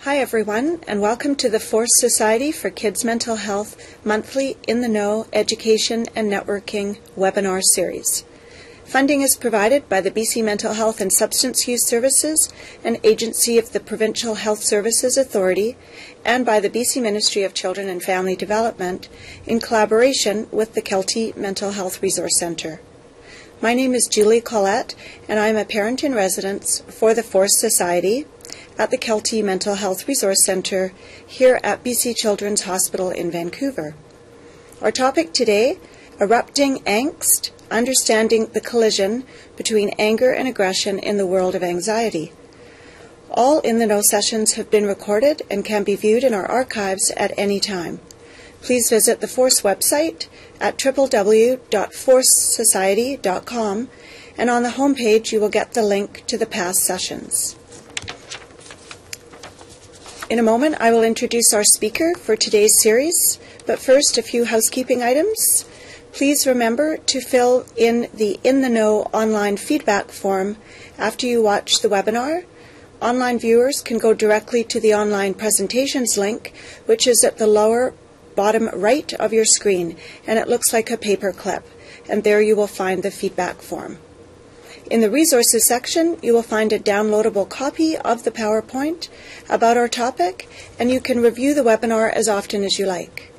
Hi everyone, and welcome to the Force Society for Kids Mental Health monthly In the Know Education and Networking webinar series. Funding is provided by the BC Mental Health and Substance Use Services, an agency of the Provincial Health Services Authority, and by the BC Ministry of Children and Family Development in collaboration with the Kelty Mental Health Resource Centre. My name is Julie Collette, and I am a parent in residence for the Force Society at the Kelty Mental Health Resource Centre here at BC Children's Hospital in Vancouver. Our topic today, Erupting Angst, Understanding the Collision Between Anger and Aggression in the World of Anxiety. All In the Know sessions have been recorded and can be viewed in our archives at any time. Please visit the Force website at www.forcesociety.com, and on the homepage you will get the link to the past sessions. In a moment, I will introduce our speaker for today's series, but first, a few housekeeping items. Please remember to fill in the Know online feedback form after you watch the webinar. Online viewers can go directly to the online presentations link, which is at the lower bottom right of your screen, and it looks like a paper clip, and there you will find the feedback form. In the resources section, you will find a downloadable copy of the PowerPoint about our topic, and you can review the webinar as often as you like.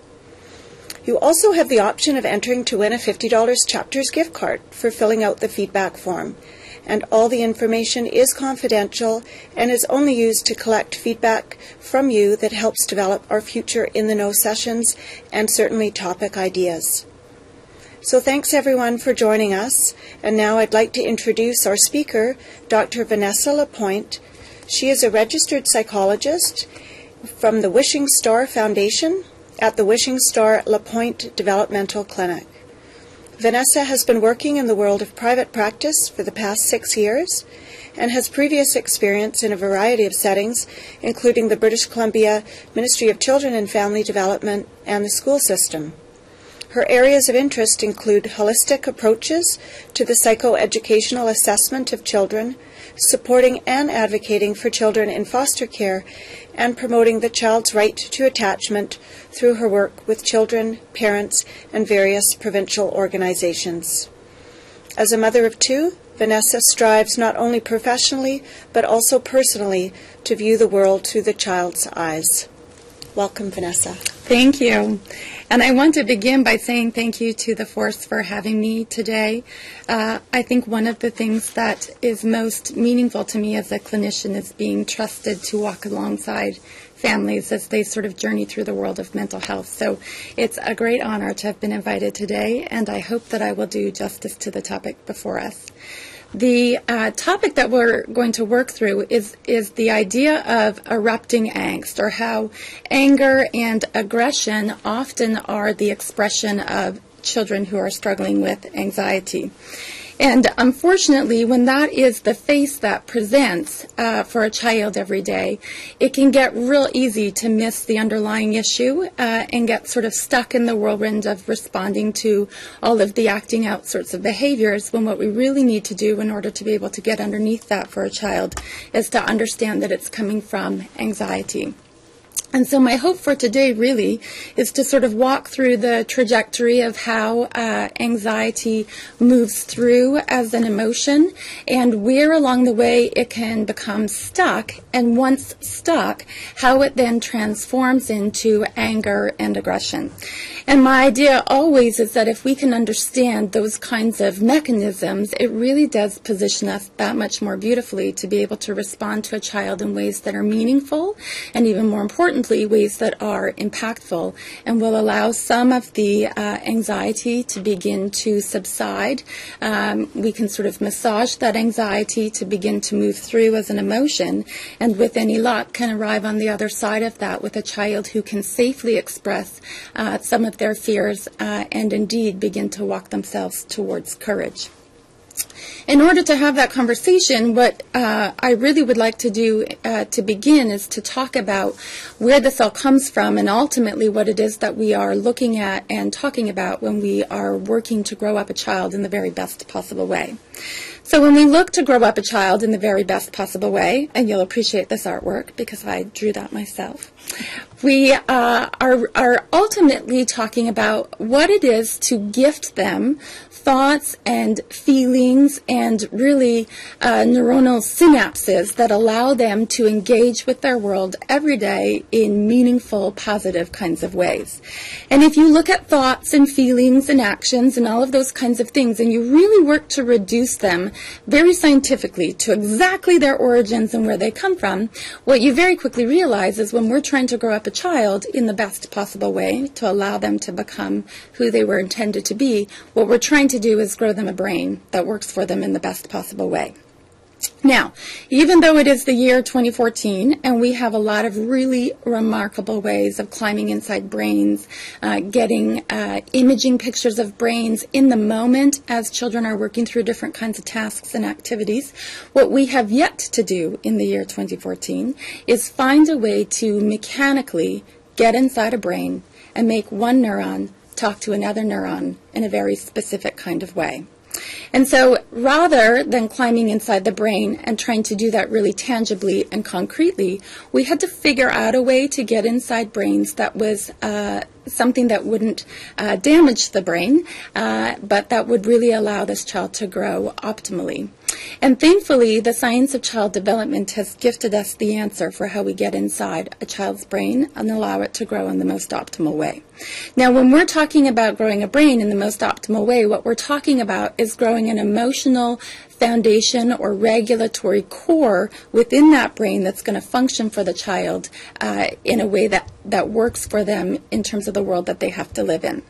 You also have the option of entering to win a $50 Chapters gift card for filling out the feedback form, and all the information is confidential and is only used to collect feedback from you that helps develop our future In the Know sessions and certainly topic ideas. So thanks everyone for joining us, and now I'd like to introduce our speaker, Dr. Vanessa Lapointe. She is a registered psychologist from the Wishing Star Foundation at the Wishing Star Lapointe Developmental Clinic. Vanessa has been working in the world of private practice for the past 6 years and has previous experience in a variety of settings, including the British Columbia Ministry of Children and Family Development and the school system. Her areas of interest include holistic approaches to the psychoeducational assessment of children, supporting and advocating for children in foster care, and promoting the child's right to attachment through her work with children, parents, and various provincial organizations. As a mother of 2, Vanessa strives not only professionally but also personally to view the world through the child's eyes. Welcome, Vanessa. Thank you. And I want to begin by saying thank you to the Force for having me today. I think one of the things that is most meaningful to me as a clinician is being trusted to walk alongside families as they sort of journey through the world of mental health. So it's a great honor to have been invited today, and I hope that I will do justice to the topic before us. The topic that we're going to work through is the idea of erupting angst, or how anger and aggression often are the expression of children who are struggling with anxiety. And unfortunately, when that is the face that presents for a child every day, it can get real easy to miss the underlying issue and get sort of stuck in the whirlwind of responding to all of the acting out sorts of behaviors, when what we really need to do in order to be able to get underneath that for a child is to understand that it's coming from anxiety. And so my hope for today really is to sort of walk through the trajectory of how anxiety moves through as an emotion, and where along the way it can become stuck, and once stuck, how it then transforms into anger and aggression. And my idea always is that if we can understand those kinds of mechanisms, it really does position us that much more beautifully to be able to respond to a child in ways that are meaningful, and even more importantly, ways that are impactful, and will allow some of the anxiety to begin to subside. We can sort of massage that anxiety to begin to move through as an emotion, and with any luck can arrive on the other side of that with a child who can safely express some of their fears and indeed begin to walk themselves towards courage. In order to have that conversation, what I really would like to do to begin is to talk about where this all comes from, and ultimately what it is that we are looking at and talking about when we are working to grow up a child in the very best possible way. So when we look to grow up a child in the very best possible way, and you'll appreciate this artwork because I drew that myself, we are ultimately talking about what it is to gift them thoughts and feelings and really neuronal synapses that allow them to engage with their world every day in meaningful, positive kinds of ways. And if you look at thoughts and feelings and actions and all of those kinds of things, and you really work to reduce them very scientifically to exactly their origins and where they come from, what you very quickly realize is when we're trying to grow up a child in the best possible way to allow them to become who they were intended to be, what we're trying to do is grow them a brain that works for them in the best possible way. Now, even though it is the year 2014 and we have a lot of really remarkable ways of climbing inside brains, getting imaging pictures of brains in the moment as children are working through different kinds of tasks and activities, what we have yet to do in the year 2014 is find a way to mechanically get inside a brain and make one neuron talk to another neuron in a very specific kind of way. And so rather than climbing inside the brain and trying to do that really tangibly and concretely, we had to figure out a way to get inside brains that was something that wouldn't damage the brain, but that would really allow this child to grow optimally. And thankfully, the science of child development has gifted us the answer for how we get inside a child's brain and allow it to grow in the most optimal way. Now, when we're talking about growing a brain in the most optimal way, what we're talking about is growing an emotional foundation or regulatory core within that brain that's going to function for the child in a way that works for them in terms of the world that they have to live in.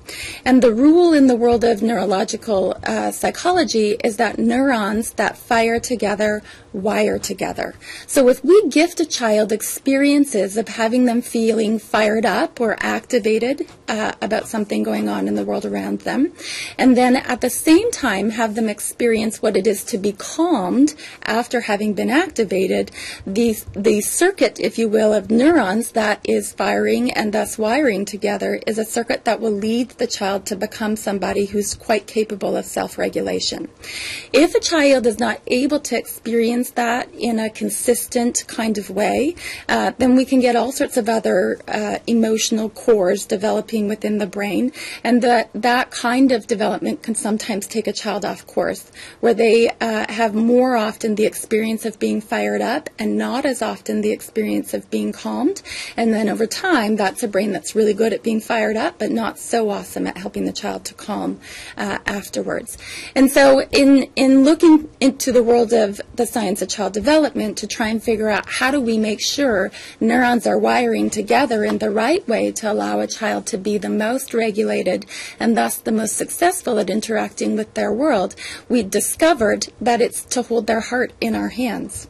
And the rule in the world of neurological psychology is that neurons that fire together wire together. So if we gift a child experiences of having them feeling fired up or activated about something going on in the world around them, and then at the same time have them experience what it is to be calmed after having been activated, the circuit, if you will, of neurons that is firing and thus wiring together is a circuit that will lead the child to become somebody who's quite capable of self-regulation. If a child is not able to experience that in a consistent kind of way, then we can get all sorts of other emotional cores developing within the brain, and that kind of development can sometimes take a child off course, where they have more often the experience of being fired up and not as often the experience of being calmed. And then over time, that's a brain that's really good at being fired up, but not so awesome at helping the child to calm afterwards. And so in looking into the world of the science of child development to try and figure out how do we make sure neurons are wiring together in the right way to allow a child to be the most regulated and thus the most successful at interacting with their world, we discovered that it's to hold their heart in our hands.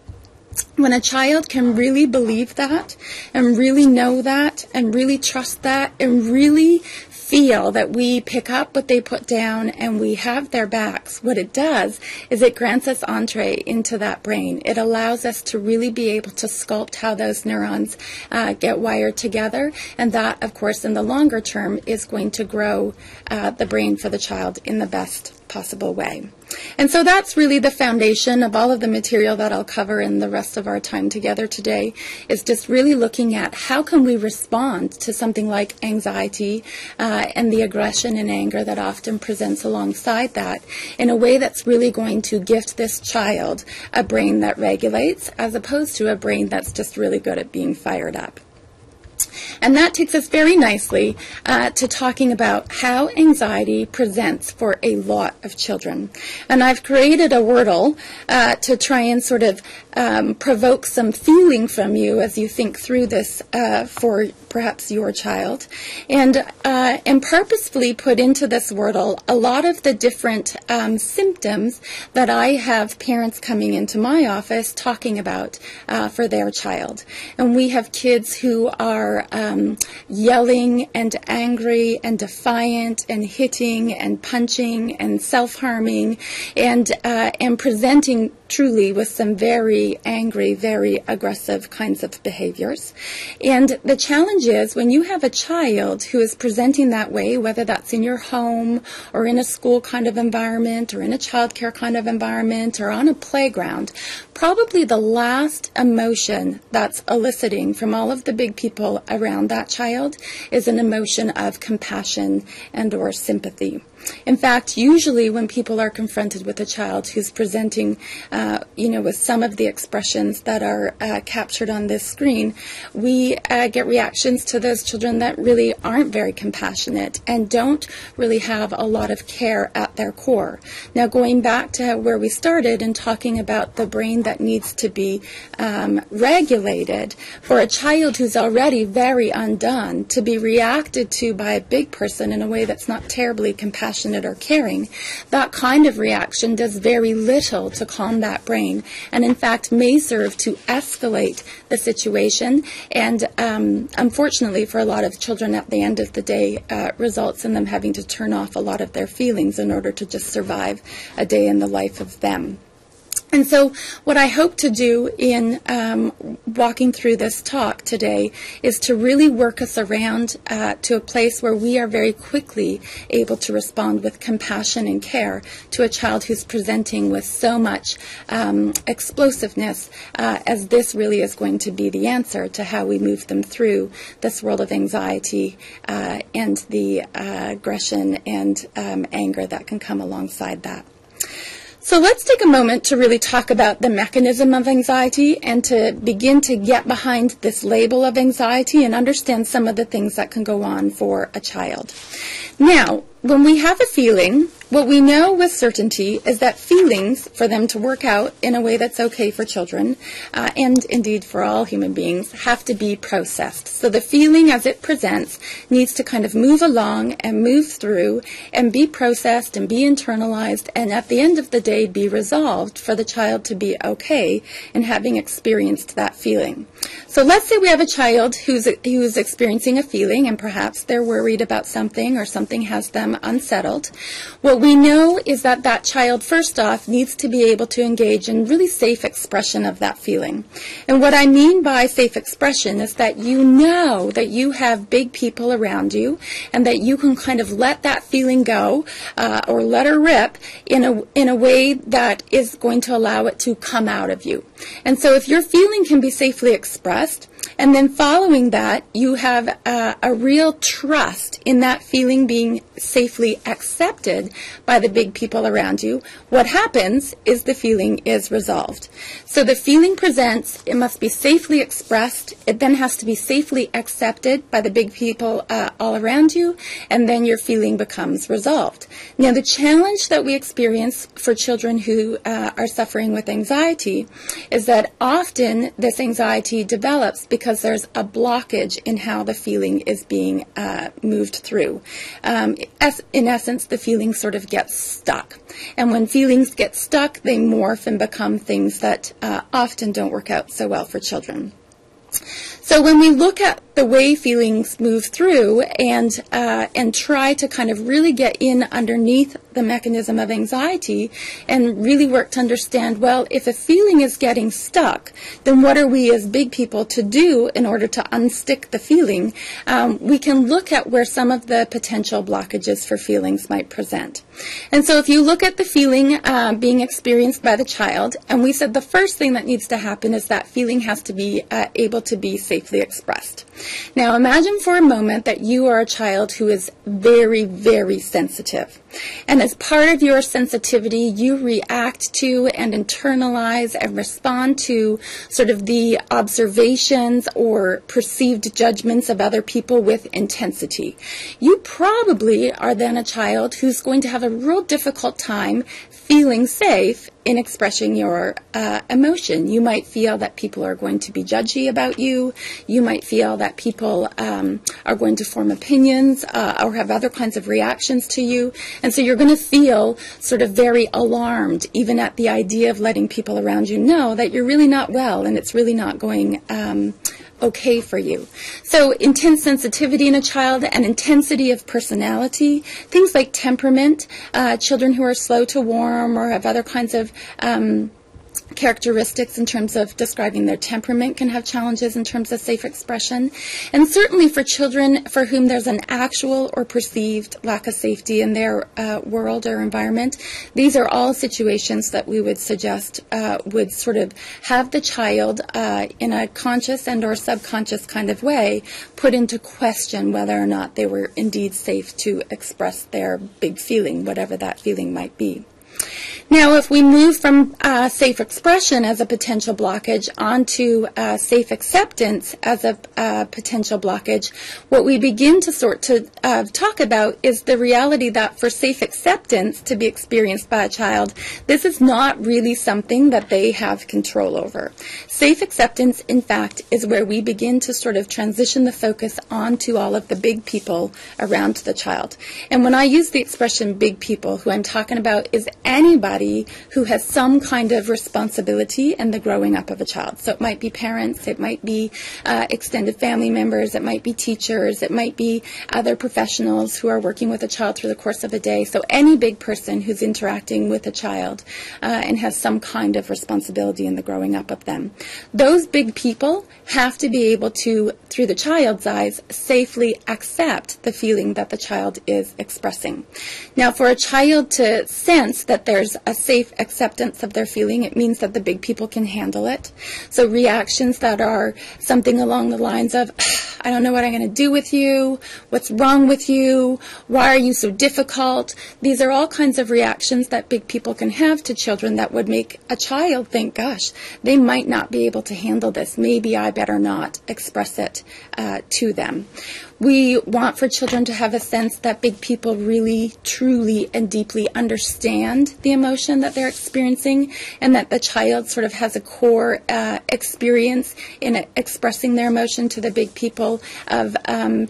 When a child can really believe that and really know that and really trust that and really feel that we pick up what they put down and we have their backs, what it does is it grants us entree into that brain. It allows us to really be able to sculpt how those neurons get wired together, and that, of course, in the longer term is going to grow the brain for the child in the best possible way. And so that's really the foundation of all of the material that I'll cover in the rest of our time together today, is just really looking at how can we respond to something like anxiety and the aggression and anger that often presents alongside that in a way that's really going to gift this child a brain that regulates as opposed to a brain that's just really good at being fired up. And that takes us very nicely to talking about how anxiety presents for a lot of children. And I've created a wordle to try and sort of provoke some feeling from you as you think through this for perhaps your child. And purposefully put into this wordle a lot of the different symptoms that I have parents coming into my office talking about for their child. And we have kids who are are yelling and angry and defiant and hitting and punching and self-harming and presenting truly with some very angry, very aggressive kinds of behaviors. And the challenge is when you have a child who is presenting that way, whether that's in your home or in a school kind of environment or in a childcare kind of environment or on a playground, probably the last emotion that's eliciting from all of the big people around that child is an emotion of compassion and or sympathy. In fact, usually when people are confronted with a child who's presenting, with some of the expressions that are captured on this screen, we get reactions to those children that really aren't very compassionate and don't really have a lot of care at their core. Now, going back to where we started and talking about the brain that needs to be regulated, for a child who's already very undone to be reacted to by a big person in a way that's not terribly compassionate or caring, that kind of reaction does very little to calm that brain, and in fact may serve to escalate the situation, and unfortunately for a lot of children at the end of the day results in them having to turn off a lot of their feelings in order to just survive a day in the life of them. And so what I hope to do in walking through this talk today is to really work us around to a place where we are very quickly able to respond with compassion and care to a child who's presenting with so much explosiveness, as this really is going to be the answer to how we move them through this world of anxiety and the aggression and anger that can come alongside that. So let's take a moment to really talk about the mechanism of anxiety and to begin to get behind this label of anxiety and understand some of the things that can go on for a child. Now, when we have a feeling, what we know with certainty is that feelings, for them to work out in a way that's okay for children, and indeed for all human beings, have to be processed. So the feeling as it presents needs to kind of move along and move through and be processed and be internalized and at the end of the day be resolved for the child to be okay in having experienced that feeling. So let's say we have a child who's experiencing a feeling and perhaps they're worried about something or something has them unsettled. What we know is that that child, first off, needs to be able to engage in really safe expression of that feeling. And what I mean by safe expression is that you know that you have big people around you and that you can kind of let that feeling go or let her rip in a way that is going to allow it to come out of you. And so if your feeling can be safely expressed, and then following that, you have a real trust in that feeling being safely accepted by the big people around you. What happens is the feeling is resolved. So the feeling presents, it must be safely expressed, it then has to be safely accepted by the big people all around you, and then your feeling becomes resolved. Now the challenge that we experience for children who are suffering with anxiety is that often this anxiety develops because there's a blockage in how the feeling is being moved through. In essence, the feeling sort of gets stuck. And when feelings get stuck, they morph and become things that often don't work out so well for children. So when we look at the way feelings move through and try to kind of really get in underneath the mechanism of anxiety and really work to understand, well, if a feeling is getting stuck, then what are we as big people to do in order to unstick the feeling? We can look at where some of the potential blockages for feelings might present. And so if you look at the feeling being experienced by the child, and we said the first thing that needs to happen is that feeling has to be able to be safely expressed. Now imagine for a moment that you are a child who is very, very sensitive. And as part of your sensitivity, you react to and internalize and respond to sort of the observations or perceived judgments of other people with intensity. You probably are then a child who's going to have a real difficult time feeling safe in expressing your emotion. You might feel that people are going to be judgy about you. You might feel that people are going to form opinions or have other kinds of reactions to you. And so you're going to feel sort of very alarmed, even at the idea of letting people around you know that you're really not well and it's really not going okay for you. So intense sensitivity in a child and intensity of personality, things like temperament, children who are slow to warm or have other kinds of characteristics in terms of describing their temperament can have challenges in terms of safe expression. And certainly for children for whom there's an actual or perceived lack of safety in their world or environment, these are all situations that we would suggest would sort of have the child in a conscious and or subconscious kind of way put into question whether or not they were indeed safe to express their big feeling, whatever that feeling might be. Now, if we move from safe expression as a potential blockage onto safe acceptance as a potential blockage, what we begin to talk about is the reality that for safe acceptance to be experienced by a child, this is not really something that they have control over. Safe acceptance, in fact, is where we begin to sort of transition the focus onto all of the big people around the child. And when I use the expression big people, who I'm talking about is anybody who has some kind of responsibility in the growing up of a child. So it might be parents, it might be extended family members, it might be teachers, it might be other professionals who are working with a child through the course of a day. So any big person who's interacting with a child and has some kind of responsibility in the growing up of them. Those big people have to be able to, through the child's eyes, safely accept the feeling that the child is expressing. Now, for a child to sense that there's a safe acceptance of their feeling, it means that the big people can handle it. So reactions that are something along the lines of, I don't know what I'm going to do with you, what's wrong with you, why are you so difficult? These are all kinds of reactions that big people can have to children that would make a child think, gosh, they might not be able to handle this. Maybe I better not express it to them. We want for children to have a sense that big people really, truly, and deeply understand the emotion that they're experiencing, and that the child sort of has a core experience in expressing their emotion to the big people of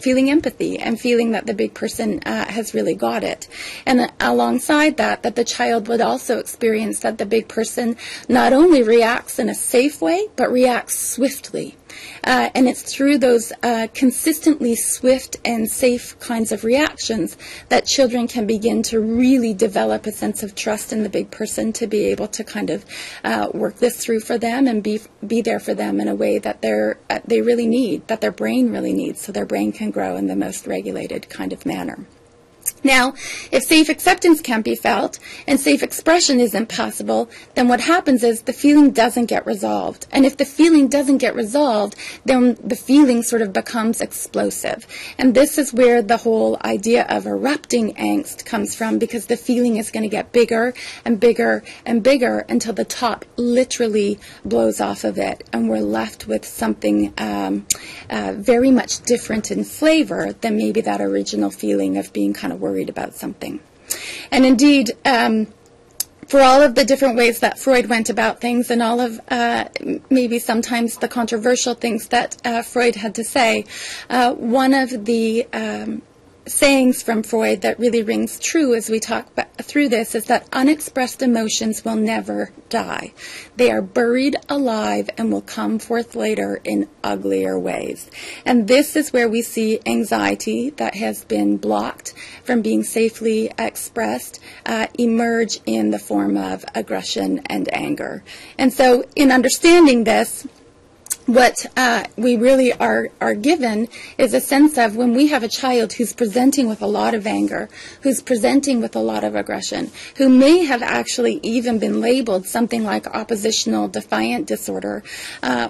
feeling empathy and feeling that the big person has really got it. And alongside that the child would also experience that the big person not only reacts in a safe way, but reacts swiftly. And it's through those consistently swift and safe kinds of reactions that children can begin to really develop a sense of trust in the big person to be able to kind of work this through for them and be there for them in a way that they really need, that their brain really needs, so their brain can grow in the most regulated kind of manner. Now, if safe acceptance can't be felt and safe expression isn't possible, then what happens is the feeling doesn't get resolved. And if the feeling doesn't get resolved, then the feeling sort of becomes explosive. And this is where the whole idea of erupting angst comes from, because the feeling is going to get bigger and bigger and bigger until the top literally blows off of it. And we're left with something very much different in flavor than maybe that original feeling of being kind of worried about something. And indeed, for all of the different ways that Freud went about things and all of maybe sometimes the controversial things that Freud had to say, one of the sayings from Freud that really rings true as we talk through this is that unexpressed emotions will never die. They are buried alive and will come forth later in uglier ways. And this is where we see anxiety that has been blocked from being safely expressed emerge in the form of aggression and anger. And so in understanding this, what we really are given is a sense of when we have a child who's presenting with a lot of anger, who's presenting with a lot of aggression, who may have actually even been labeled something like oppositional defiant disorder,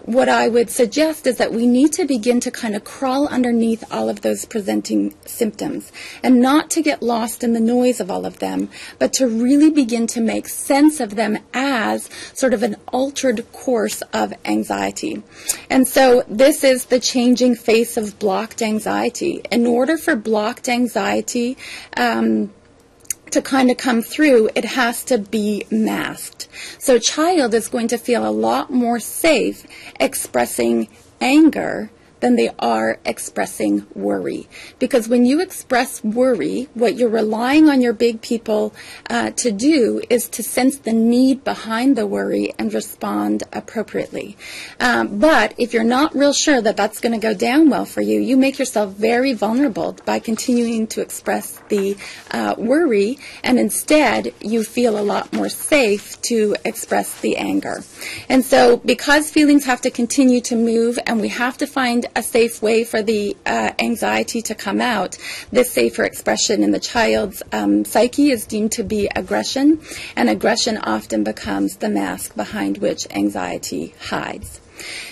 what I would suggest is that we need to begin to kind of crawl underneath all of those presenting symptoms and not to get lost in the noise of all of them, but to really begin to make sense of them as sort of an altered course of anxiety. And so this is the changing face of blocked anxiety. In order for blocked anxiety to kind of come through, it has to be masked. So a child is going to feel a lot more safe expressing anger than they are expressing worry. Because when you express worry, what you're relying on your big people to do is to sense the need behind the worry and respond appropriately. But if you're not real sure that that's going to go down well for you, you make yourself very vulnerable by continuing to express the worry, and instead you feel a lot more safe to express the anger. And so because feelings have to continue to move and we have to find a safe way for the anxiety to come out, this safer expression in the child's psyche is deemed to be aggression, and aggression often becomes the mask behind which anxiety hides.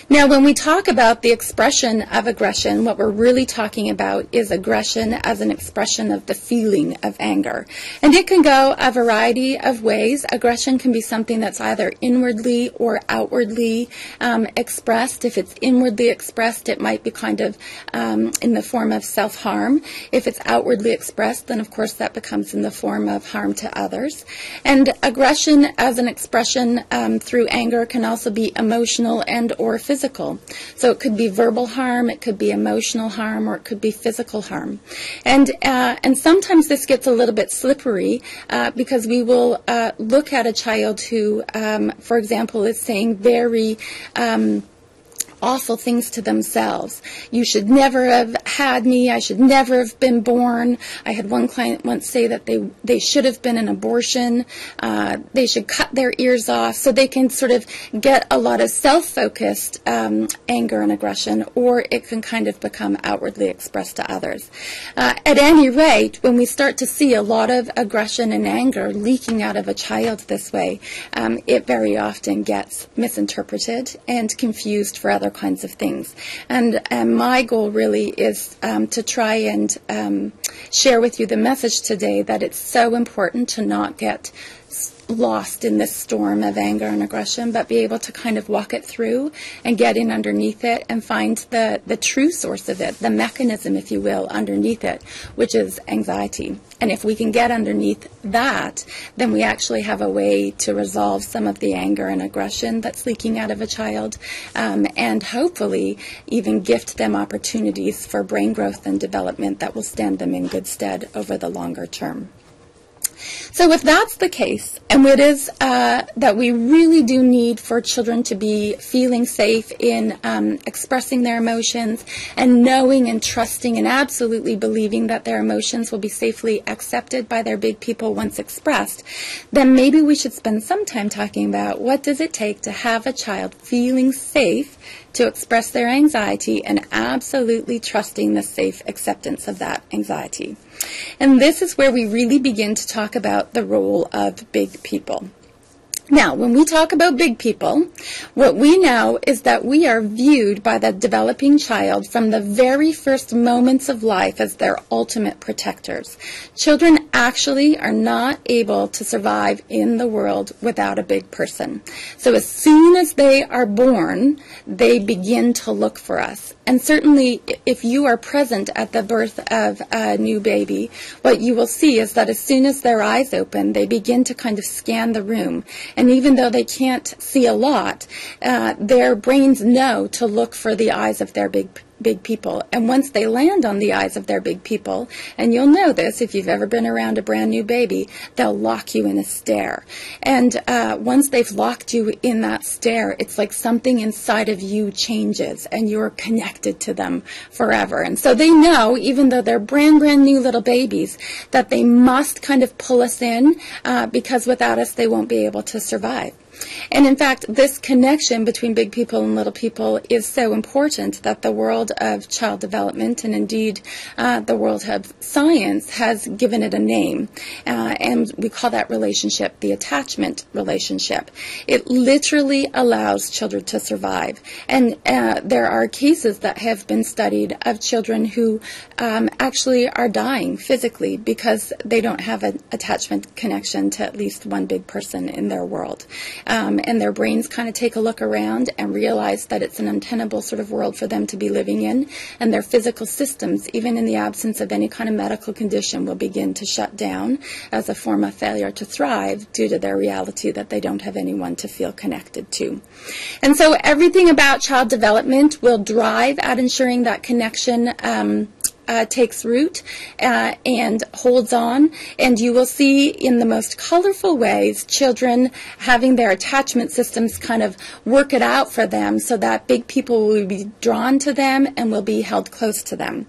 Now, when we talk about the expression of aggression, what we're really talking about is aggression as an expression of the feeling of anger. And it can go a variety of ways. Aggression can be something that's either inwardly or outwardly expressed. If it's inwardly expressed, it might be kind of in the form of self-harm. If it's outwardly expressed, then of course that becomes in the form of harm to others. And aggression as an expression through anger can also be emotional and or physical. So it could be verbal harm, it could be emotional harm, or it could be physical harm. And sometimes this gets a little bit slippery because we will look at a child who, for example, is saying very awful things to themselves. You should never have had me. I should never have been born. I had one client once say that they should have been an abortion. They should cut their ears off. So they can sort of get a lot of self-focused anger and aggression, or it can kind of become outwardly expressed to others. At any rate, when we start to see a lot of aggression and anger leaking out of a child this way, it very often gets misinterpreted and confused for other kinds of things. And my goal really is to try and share with you the message today that it's so important to not get lost in this storm of anger and aggression, but be able to kind of walk it through and get in underneath it and find the true source of it, the mechanism, if you will, underneath it, which is anxiety. And if we can get underneath that, then we actually have a way to resolve some of the anger and aggression that's leaking out of a child, and hopefully even gift them opportunities for brain growth and development that will stand them in good stead over the longer term. So if that's the case, and it is that we really do need for children to be feeling safe in expressing their emotions and knowing and trusting and absolutely believing that their emotions will be safely accepted by their big people once expressed, then maybe we should spend some time talking about what does it take to have a child feeling safe to express their anxiety and absolutely trusting the safe acceptance of that anxiety. And this is where we really begin to talk about the role of big people. Now, when we talk about big people, what we know is that we are viewed by the developing child from the very first moments of life as their ultimate protectors. Children actually are not able to survive in the world without a big person. So as soon as they are born, they begin to look for us. And certainly, if you are present at the birth of a new baby, what you will see is that as soon as their eyes open, they begin to kind of scan the room. And even though they can't see a lot, their brains know to look for the eyes of their big people. And once they land on the eyes of their big people, and you'll know this if you've ever been around a brand new baby, they'll lock you in a stare. And once they've locked you in that stare, it's like something inside of you changes and you're connected to them forever. And so they know, even though they're brand new little babies, that they must kind of pull us in because without us they won't be able to survive. And in fact, this connection between big people and little people is so important that the world of child development, and indeed the world of science, has given it a name. And we call that relationship the attachment relationship. It literally allows children to survive. And there are cases that have been studied of children who actually are dying physically because they don't have an attachment connection to at least one big person in their world. and their brains kind of take a look around and realize that it's an untenable sort of world for them to be living in, and their physical systems, even in the absence of any kind of medical condition, will begin to shut down as a form of failure to thrive due to their reality that they don't have anyone to feel connected to. And so everything about child development will drive at ensuring that connection takes root and holds on, and you will see in the most colorful ways children having their attachment systems kind of work it out for them so that big people will be drawn to them and will be held close to them.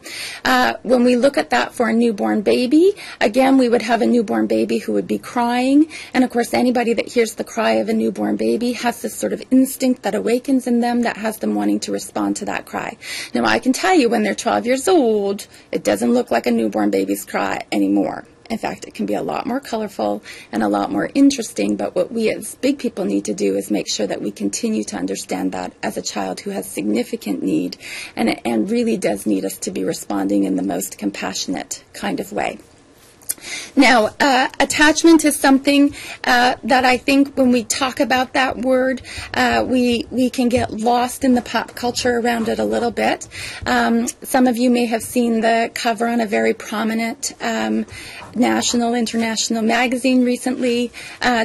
When we look at that for a newborn baby, again, we would have a newborn baby who would be crying, and of course anybody that hears the cry of a newborn baby has this sort of instinct that awakens in them that has them wanting to respond to that cry. Now, I can tell you when they're 12 years old, it doesn't look like a newborn baby's cry anymore. In fact, it can be a lot more colorful and a lot more interesting, but what we as big people need to do is make sure that we continue to understand that as a child who has significant need and really does need us to be responding in the most compassionate kind of way. Now, attachment is something that I think when we talk about that word, we can get lost in the pop culture around it a little bit. Some of you may have seen the cover on a very prominent national, international magazine recently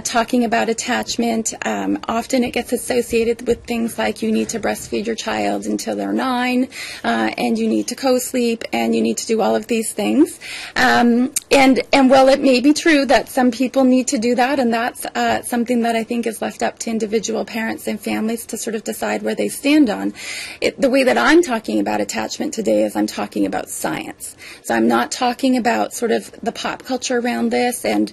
talking about attachment. Often it gets associated with things like you need to breastfeed your child until they're 9, and you need to co-sleep, and you need to do all of these things. And while it may be true that some people need to do that, and that's something that I think is left up to individual parents and families to sort of decide where they stand on, the way that I'm talking about attachment today is I'm talking about science. So I'm not talking about sort of the pop culture around this, and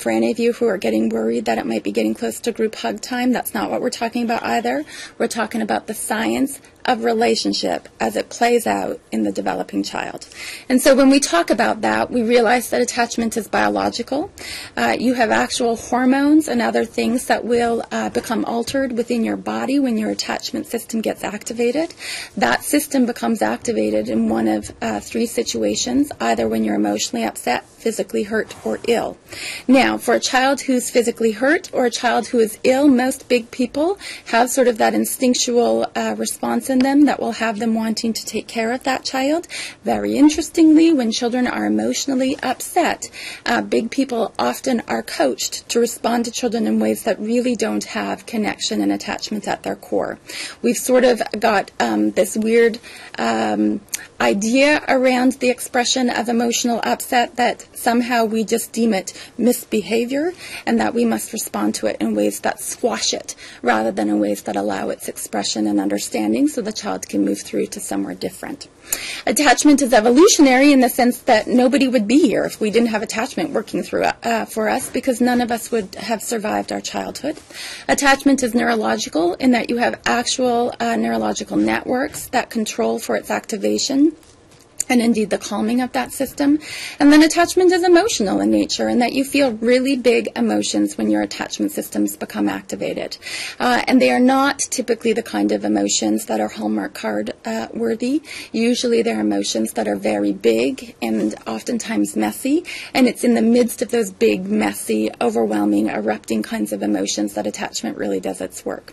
for any of you who are getting worried that it might be getting close to group hug time, that's not what we're talking about either. We're talking about the science of relationship as it plays out in the developing child. And so when we talk about that, we realize that attachment is biological. You have actual hormones and other things that will become altered within your body when your attachment system gets activated. That system becomes activated in one of 3 situations, either when you're emotionally upset, physically hurt, or ill. Now, for a child who's physically hurt or a child who is ill, most big people have sort of that instinctual response in them that will have them wanting to take care of that child. Very interestingly, when children are emotionally upset, big people often are coached to respond to children in ways that really don't have connection and attachment at their core. We've sort of got this weird idea around the expression of emotional upset that somehow we just deem it misbehavior and that we must respond to it in ways that squash it rather than in ways that allow its expression and understanding so the child can move through to somewhere different. Attachment is evolutionary in the sense that nobody would be here if we didn't have attachment working through for us, because none of us would have survived our childhood. Attachment is neurological in that you have actual neurological networks that control for its activation and indeed the calming of that system. And then attachment is emotional in nature in that you feel really big emotions when your attachment systems become activated. And they are not typically the kind of emotions that are Hallmark card worthy. Usually they're emotions that are very big and oftentimes messy, and it's in the midst of those big, messy, overwhelming, erupting kinds of emotions that attachment really does its work.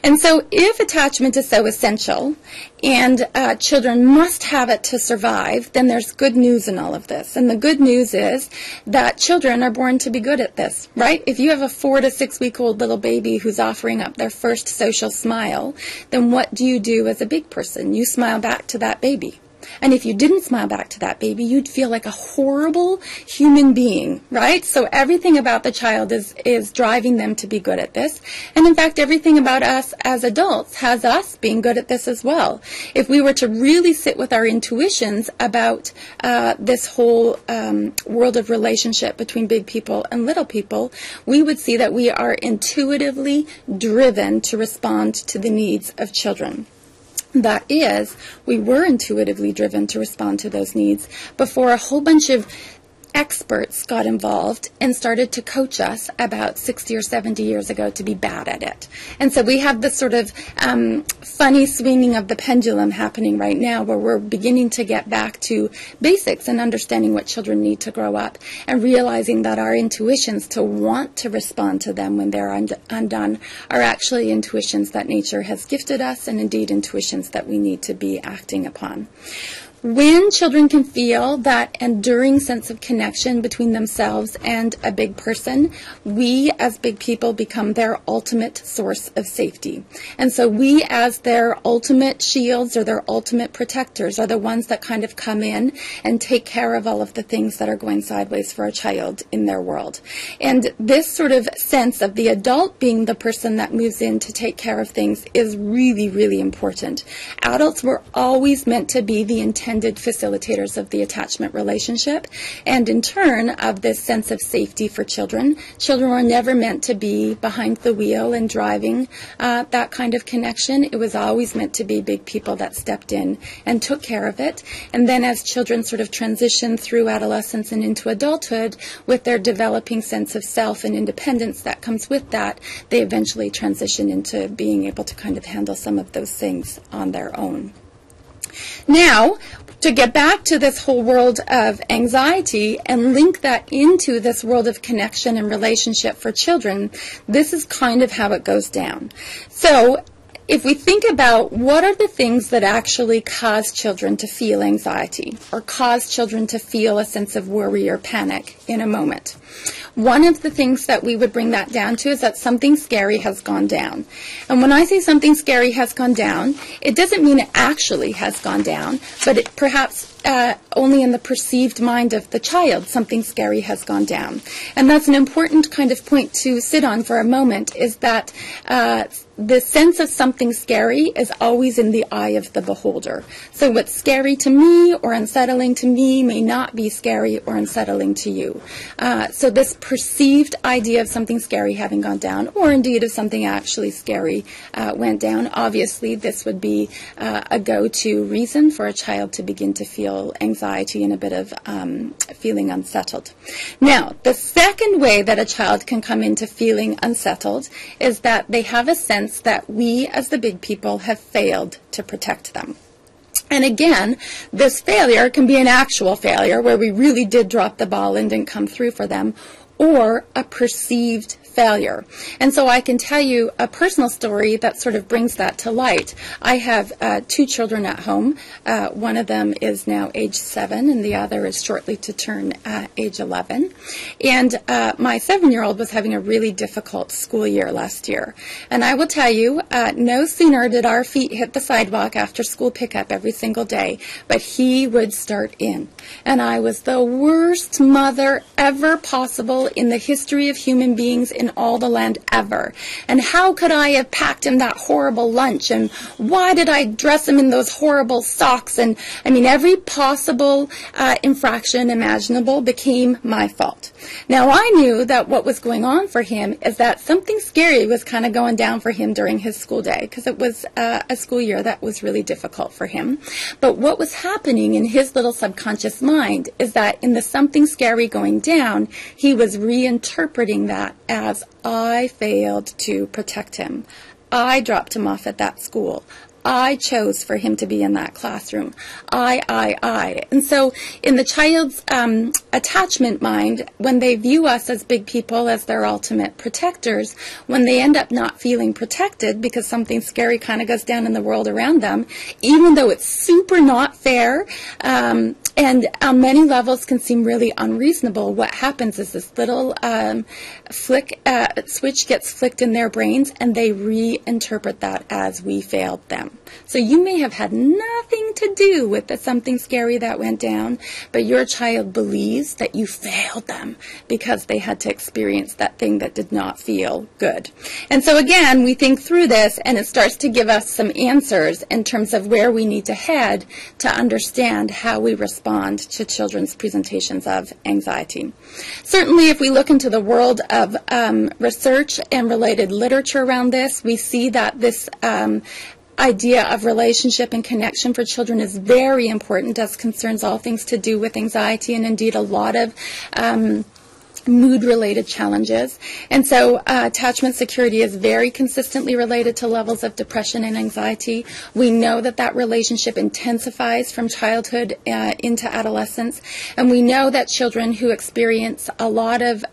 And so if attachment is so essential and children must have it to survive, then there's good news in all of this. And the good news is that children are born to be good at this, right? If you have a 4 to 6 week old little baby who's offering up their first social smile, then what do you do as a big person? You smile back to that baby. And if you didn't smile back to that baby, you'd feel like a horrible human being, right? So everything about the child is driving them to be good at this. And in fact, everything about us as adults has us being good at this as well. If we were to really sit with our intuitions about this whole world of relationship between big people and little people, we would see that we are intuitively driven to respond to the needs of children. That is, we were intuitively driven to respond to those needs before a whole bunch of experts got involved and started to coach us about 60 or 70 years ago to be bad at it. And so we have this sort of funny swinging of the pendulum happening right now, where we're beginning to get back to basics and understanding what children need to grow up, and realizing that our intuitions to want to respond to them when they're undone are actually intuitions that nature has gifted us, and indeed intuitions that we need to be acting upon. When children can feel that enduring sense of connection between themselves and a big person, we as big people become their ultimate source of safety. And so we as their ultimate shields or their ultimate protectors are the ones that kind of come in and take care of all of the things that are going sideways for a child in their world. And this sort of sense of the adult being the person that moves in to take care of things is really, really important. Adults were always meant to be the intended facilitators of the attachment relationship, and in turn of this sense of safety for children. Children were never meant to be behind the wheel and driving that kind of connection. It was always meant to be big people that stepped in and took care of it. And then as children sort of transition through adolescence and into adulthood, with their developing sense of self and independence that comes with that, they eventually transition into being able to kind of handle some of those things on their own. Now, to get back to this whole world of anxiety and link that into this world of connection and relationship for children, this is kind of how it goes down. So, if we think about what are the things that actually cause children to feel anxiety or cause children to feel a sense of worry or panic in a moment, one of the things that we would bring that down to is that something scary has gone down. And when I say something scary has gone down, it doesn't mean it actually has gone down, but it perhaps only in the perceived mind of the child, something scary has gone down. And that's an important kind of point to sit on for a moment, is that the sense of something scary is always in the eye of the beholder. So what's scary to me or unsettling to me may not be scary or unsettling to you. So this perceived idea of something scary having gone down, or indeed of something actually scary went down, obviously this would be a go-to reason for a child to begin to feel anxiety and a bit of feeling unsettled. Now, the second way that a child can come into feeling unsettled is that they have a sense that we as the big people have failed to protect them. And again, this failure can be an actual failure where we really did drop the ball and didn't come through for them, or a perceived failure. And so I can tell you a personal story that sort of brings that to light. I have two children at home. One of them is now age 7 and the other is shortly to turn age 11. And my 7-year-old was having a really difficult school year last year. And I will tell you, no sooner did our feet hit the sidewalk after school pickup every single day, but he would start in. And I was the worst mother ever possible in the history of human beings in all the land ever. And how could I have packed him that horrible lunch? And why did I dress him in those horrible socks? And I mean, every possible infraction imaginable became my fault. Now, I knew that what was going on for him is that something scary was kind of going down for him during his school day, because it was a school year that was really difficult for him. But what was happening in his little subconscious mind is that in the something scary going down, he was reinterpreting that as, I failed to protect him. I dropped him off at that school. I chose for him to be in that classroom. I. And so in the child's attachment mind, when they view us as big people, as their ultimate protectors, when they end up not feeling protected because something scary kind of goes down in the world around them, even though it's super not fair, and on many levels can seem really unreasonable, what happens is this little switch gets flicked in their brains, and they reinterpret that as we failed them. So you may have had nothing to do with the something scary that went down, but your child believes that you failed them because they had to experience that thing that did not feel good. And so again, we think through this, and it starts to give us some answers in terms of where we need to head to understand how we respond to children's presentations of anxiety. Certainly, if we look into the world of research and related literature around this, we see that this idea of relationship and connection for children is very important as concerns all things to do with anxiety and indeed a lot of mood-related challenges. And so attachment security is very consistently related to levels of depression and anxiety. We know that that relationship intensifies from childhood into adolescence. And we know that children who experience a lot of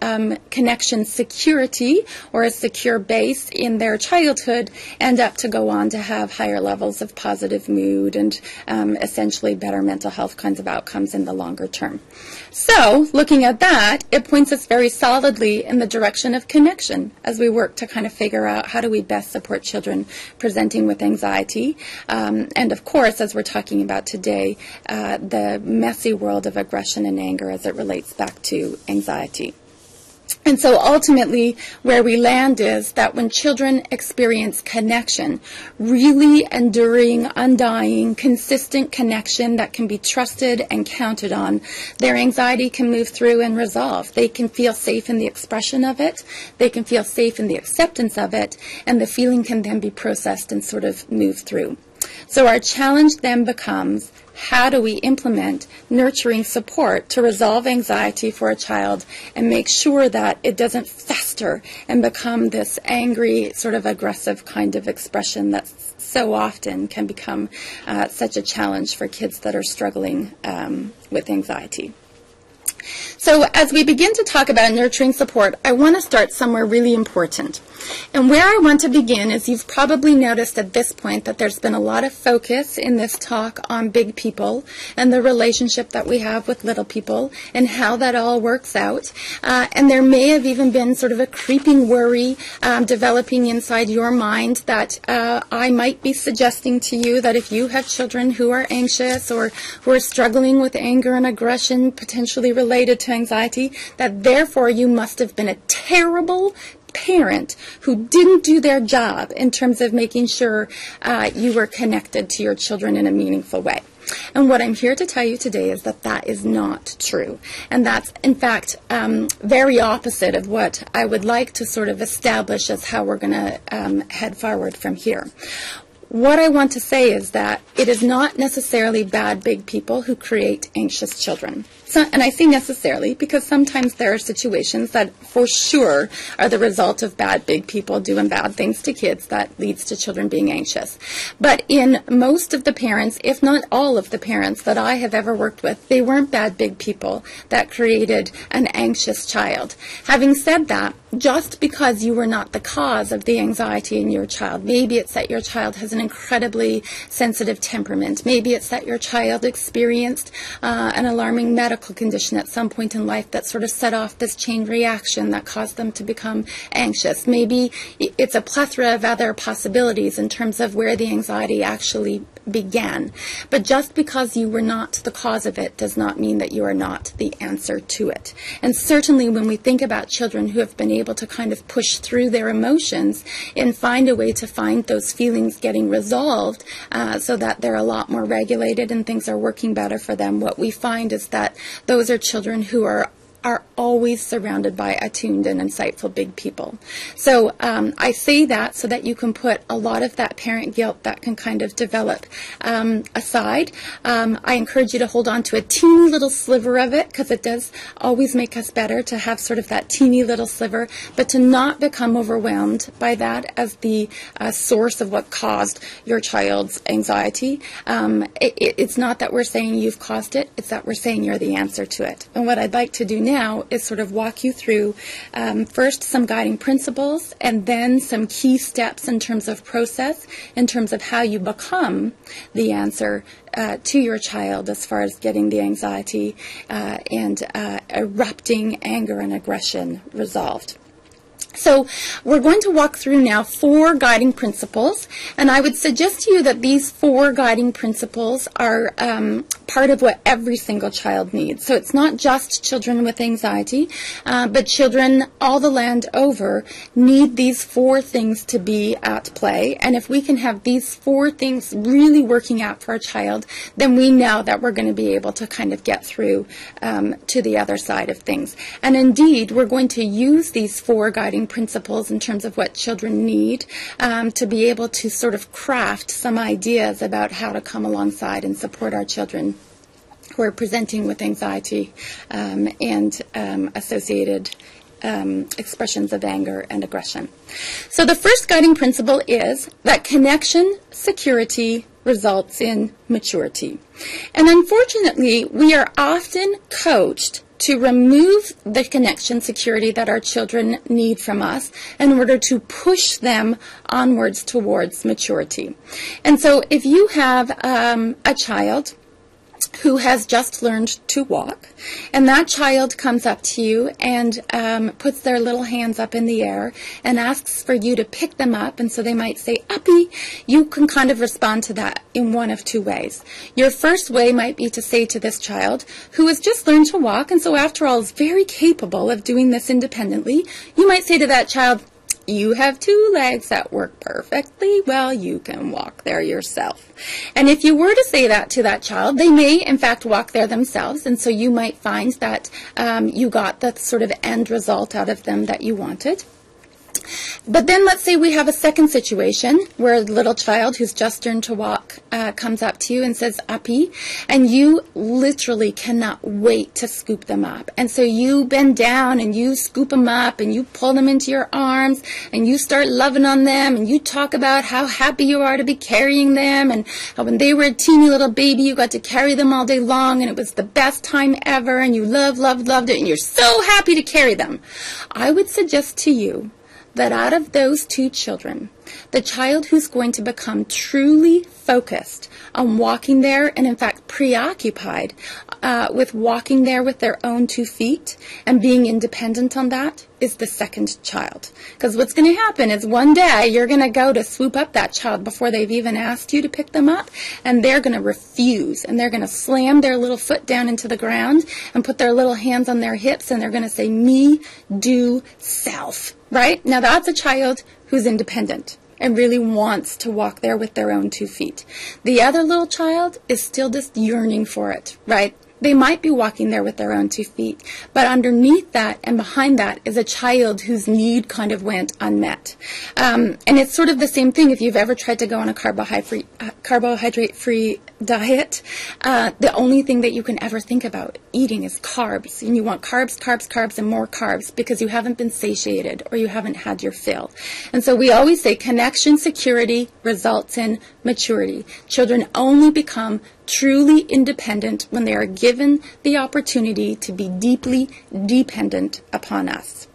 connection security or a secure base in their childhood end up to go on to have higher levels of positive mood and essentially better mental health kinds of outcomes in the longer term. So looking at that, it points us very solidly in the direction of connection as we work to kind of figure out how do we best support children presenting with anxiety. And of course, as we're talking about today, the messy world of aggression and anger as it relates back to anxiety. And so ultimately, where we land is that when children experience connection, really enduring, undying, consistent connection that can be trusted and counted on, their anxiety can move through and resolve. They can feel safe in the expression of it, they can feel safe in the acceptance of it, and the feeling can then be processed and sort of move through. So our challenge then becomes, how do we implement nurturing support to resolve anxiety for a child and make sure that it doesn't fester and become this angry, sort of aggressive kind of expression that so often can become such a challenge for kids that are struggling with anxiety. So as we begin to talk about nurturing support, I want to start somewhere really important. And where I want to begin is you've probably noticed at this point that there's been a lot of focus in this talk on big people and the relationship that we have with little people and how that all works out. And there may have even been sort of a creeping worry developing inside your mind that I might be suggesting to you that if you have children who are anxious or who are struggling with anger and aggression potentially related to anxiety, that therefore you must have been a terrible parent who didn't do their job in terms of making sure you were connected to your children in a meaningful way. And what I'm here to tell you today is that that is not true. And that's, in fact, very opposite of what I would like to sort of establish as how we're going to head forward from here. What I want to say is that it is not necessarily bad big people who create anxious children. So, and I say necessarily because sometimes there are situations that for sure are the result of bad big people doing bad things to kids that leads to children being anxious. But in most of the parents, if not all of the parents that I have ever worked with, they weren't bad big people that created an anxious child. Having said that, just because you were not the cause of the anxiety in your child, maybe it's that your child has an incredibly sensitive temperament, maybe it's that your child experienced an alarming medical condition at some point in life that sort of set off this chain reaction that caused them to become anxious. Maybe it's a plethora of other possibilities in terms of where the anxiety actually began. But just because you were not the cause of it does not mean that you are not the answer to it. And certainly when we think about children who have been able to kind of push through their emotions and find a way to find those feelings getting resolved so that they're a lot more regulated and things are working better for them, what we find is that those are children who are always surrounded by attuned and insightful big people. So I say that so that you can put a lot of that parent guilt that can kind of develop aside. I encourage you to hold on to a teeny little sliver of it because it does always make us better to have sort of that teeny little sliver, but to not become overwhelmed by that as the source of what caused your child's anxiety. It's not that we're saying you've caused it, it's that we're saying you're the answer to it. And what I'd like to do now is sort of walk you through first some guiding principles and then some key steps in terms of process, in terms of how you become the answer to your child as far as getting the anxiety and erupting anger and aggression resolved. So we're going to walk through now 4 guiding principles, and I would suggest to you that these 4 guiding principles are part of what every single child needs. So it's not just children with anxiety, but children all the land over need these 4 things to be at play. And if we can have these 4 things really working out for a child, then we know that we're going to be able to kind of get through to the other side of things. And indeed, we're going to use these 4 guiding guiding principles in terms of what children need to be able to sort of craft some ideas about how to come alongside and support our children who are presenting with anxiety and associated expressions of anger and aggression. So the first guiding principle is that connection security results in maturity. And unfortunately, we are often coached to remove the connection security that our children need from us in order to push them onwards towards maturity. And so if you have a child who has just learned to walk, and that child comes up to you and puts their little hands up in the air and asks for you to pick them up, and so they might say, uppy, you can kind of respond to that in one of two ways. Your first way might be to say to this child, who has just learned to walk, and so after all is very capable of doing this independently, you might say to that child, you have two legs that work perfectly well. You can walk there yourself. And if you were to say that to that child, they may, in fact, walk there themselves. And so you might find that you got the sort of end result out of them that you wanted. But then let's say we have a second situation where a little child who's just learned to walk comes up to you and says, uppy, and you literally cannot wait to scoop them up. And so you bend down and you scoop them up and you pull them into your arms and you start loving on them and you talk about how happy you are to be carrying them and how when they were a teeny little baby you got to carry them all day long and it was the best time ever and you loved it and you're so happy to carry them. I would suggest to you that out of those two children, the child who's going to become truly focused on walking there and in fact preoccupied with walking there with their own 2 feet and being independent on that is the second child. Because what's going to happen is one day you're going to go to swoop up that child before they've even asked you to pick them up, and they're going to refuse, and they're going to slam their little foot down into the ground and put their little hands on their hips, and they're going to say, me, do, self. Right? Now that's a child who's independent and really wants to walk there with their own 2 feet. The other little child is still just yearning for it, right? They might be walking there with their own 2 feet, but underneath that and behind that is a child whose need kind of went unmet. And it's sort of the same thing if you've ever tried to go on a carbohydrate-free diet. The only thing that you can ever think about eating is carbs, and you want carbs, carbs, carbs, and more carbs because you haven't been satiated or you haven't had your fill. And so we always say connection security results in maturity. Children only become truly independent when they are given the opportunity to be deeply dependent upon us.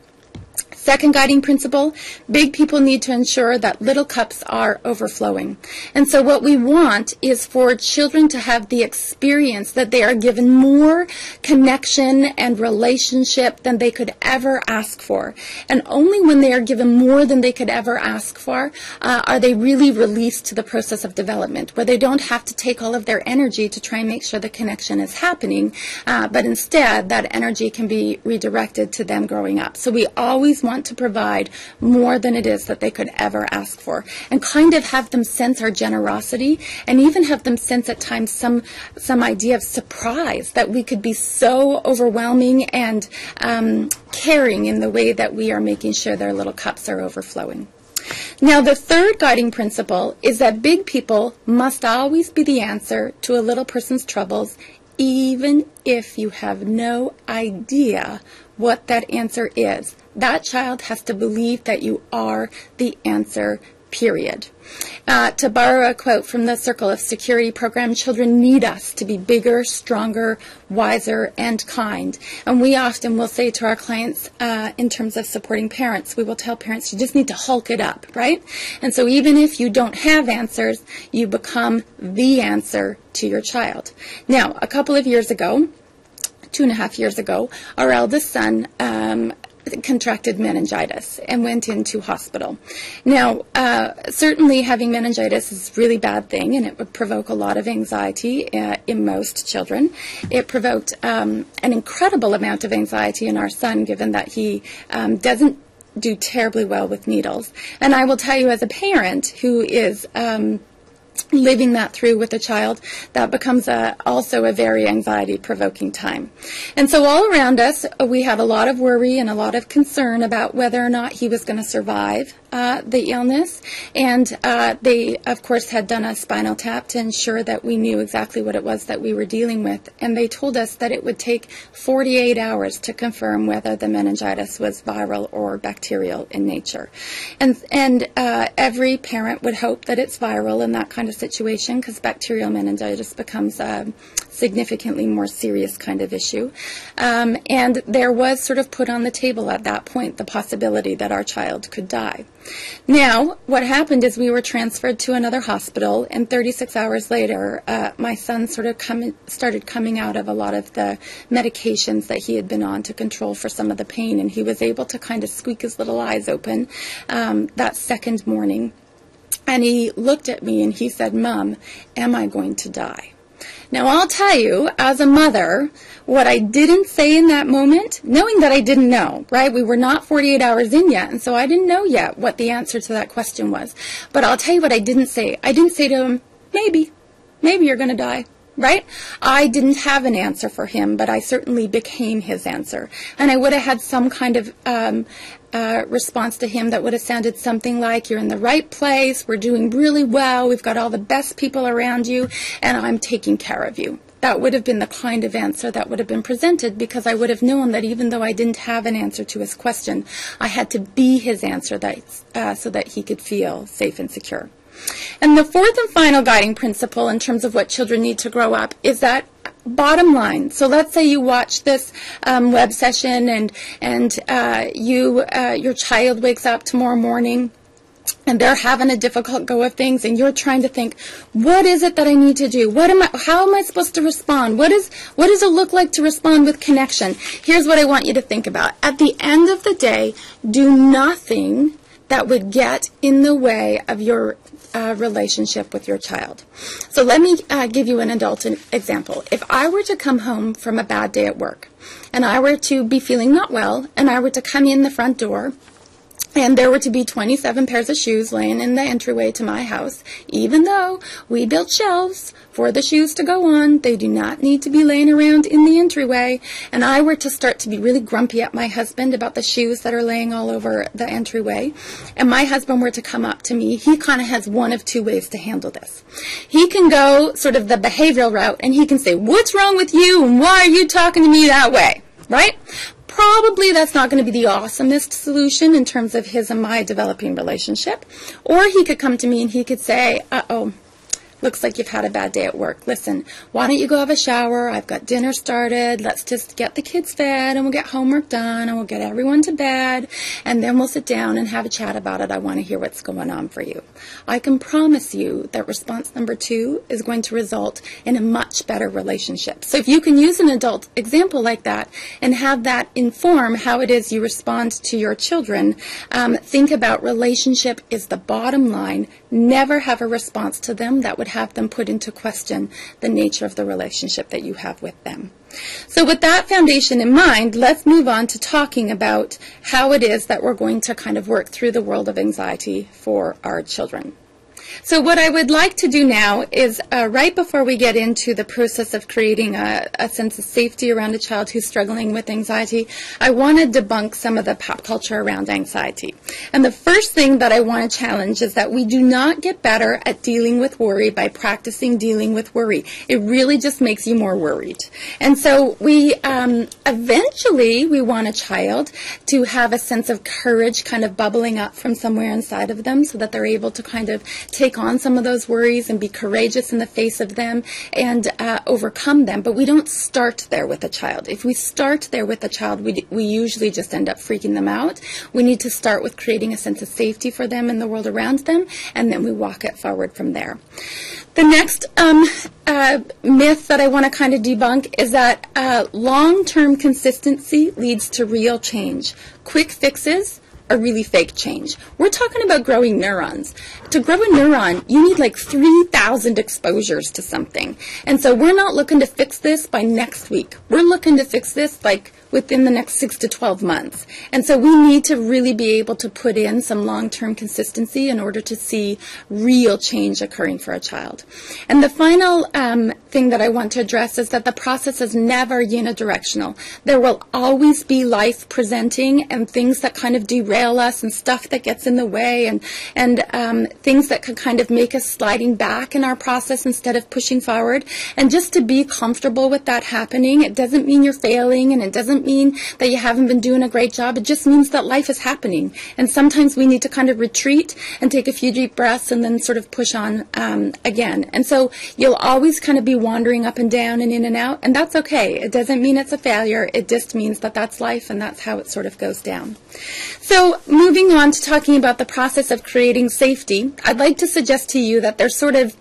Second guiding principle, big people need to ensure that little cups are overflowing. And so what we want is for children to have the experience that they are given more connection and relationship than they could ever ask for. And only when they are given more than they could ever ask for are they really released to the process of development, where they don't have to take all of their energy to try and make sure the connection is happening, but instead that energy can be redirected to them growing up. So we always want to provide more than it is that they could ever ask for, and kind of have them sense our generosity, and even have them sense at times some idea of surprise that we could be so overwhelming and caring in the way that we are making sure their little cups are overflowing. Now, the third guiding principle is that big people must always be the answer to a little person's troubles, even if you have no idea what that answer is. That child has to believe that you are the answer, period. To borrow a quote from the Circle of Security program, children need us to be bigger, stronger, wiser, and kind. And we often will say to our clients, in terms of supporting parents, we will tell parents, you just need to hulk it up, right? And so even if you don't have answers, you become the answer to your child. Now, a couple of years ago, 2.5 years ago, our eldest son contracted meningitis and went into hospital. Now, certainly having meningitis is a really bad thing, and it would provoke a lot of anxiety in most children. It provoked an incredible amount of anxiety in our son, given that he doesn't do terribly well with needles. And I will tell you, as a parent who is living that through with a child, that becomes also a very anxiety-provoking time. And so all around us, we had a lot of worry and a lot of concern about whether or not he was going to survive the illness. And they, of course, had done a spinal tap to ensure that we knew exactly what it was that we were dealing with. And they told us that it would take 48 hours to confirm whether the meningitis was viral or bacterial in nature. And every parent would hope that it's viral in that kind of situation, because bacterial meningitis becomes a significantly more serious kind of issue. And there was sort of put on the table at that point the possibility that our child could die. Now, what happened is we were transferred to another hospital, and 36 hours later, my son sort of started coming out of a lot of the medications that he had been on to control for some of the pain, and he was able to kind of squeak his little eyes open that second morning. And he looked at me and he said, "Mom, am I going to die?" Now, I'll tell you, as a mother, what I didn't say in that moment, knowing that I didn't know, right? We were not 48 hours in yet, and so I didn't know yet what the answer to that question was. But I'll tell you what I didn't say. I didn't say to him, maybe you're going to die. Right? I didn't have an answer for him, but I certainly became his answer. And I would have had some kind of response to him that would have sounded something like, "You're in the right place, we're doing really well, we've got all the best people around you, and I'm taking care of you." That would have been the kind of answer that would have been presented, because I would have known that even though I didn't have an answer to his question, I had to be his answer so that he could feel safe and secure. And the fourth and final guiding principle in terms of what children need to grow up is that bottom line. So let's say you watch this web session and your child wakes up tomorrow morning and they're having a difficult go of things, and you're trying to think, what is it that I need to do? How am I supposed to respond? What does it look like to respond with connection? Here's what I want you to think about. At the end of the day, do nothing that would get in the way of your relationship with your child. So let me give you an adult example. If I were to come home from a bad day at work, and I were to be feeling not well, and I were to come in the front door, and there were to be 27 pairs of shoes laying in the entryway to my house, even though we built shelves for the shoes to go on, they do not need to be laying around in the entryway, and I were to start to be really grumpy at my husband about the shoes that are laying all over the entryway, and my husband were to come up to me, he kind of has one of two ways to handle this. He can go sort of the behavioral route, and he can say, "What's wrong with you, and why are you talking to me that way?" Right? Probably that's not going to be the awesomest solution in terms of his and my developing relationship. Or he could come to me and he could say, "Uh-oh, looks like you've had a bad day at work. Listen, why don't you go have a shower? I've got dinner started. Let's just get the kids fed, and we'll get homework done, and we'll get everyone to bed, and then we'll sit down and have a chat about it. I want to hear what's going on for you." I can promise you that response number 2 is going to result in a much better relationship. So if you can use an adult example like that and have that inform how it is you respond to your children, think about relationship is the bottom line. Never have a response to them that would have them put into question the nature of the relationship that you have with them. So with that foundation in mind, let's move on to talking about how it is that we're going to kind of work through the world of anxiety for our children. So what I would like to do now is, right before we get into the process of creating a sense of safety around a child who's struggling with anxiety, I want to debunk some of the pop culture around anxiety. And the first thing that I want to challenge is that we do not get better at dealing with worry by practicing dealing with worry. It really just makes you more worried. And so we eventually we want a child to have a sense of courage kind of bubbling up from somewhere inside of them so that they're able to kind of take on some of those worries and be courageous in the face of them and overcome them. But we don't start there with a child. If we start there with a child, we usually just end up freaking them out. We need to start with creating a sense of safety for them and the world around them, and then we walk it forward from there. The next myth that I want to kind of debunk is that long-term consistency leads to real change. Quick fixes are really fake change. We're talking about growing neurons. To grow a neuron, you need like 3,000 exposures to something. And so we're not looking to fix this by next week. We're looking to fix this like within the next 6 to 12 months. And so we need to really be able to put in some long-term consistency in order to see real change occurring for a child. And the final thing that I want to address is that the process is never unidirectional. There will always be life presenting and things that kind of derail us and stuff that gets in the way and things that could kind of make us sliding back in our process instead of pushing forward. And just to be comfortable with that happening, it doesn't mean you're failing and it doesn't mean that you haven't been doing a great job. It just means that life is happening. And sometimes we need to kind of retreat and take a few deep breaths and then sort of push on again. And so you'll always kind of be wandering up and down and in and out, and that's okay. It doesn't mean it's a failure. It just means that that's life and that's how it sort of goes down. So moving on to talking about the process of creating safety, I'd like to suggest to you that there's sort of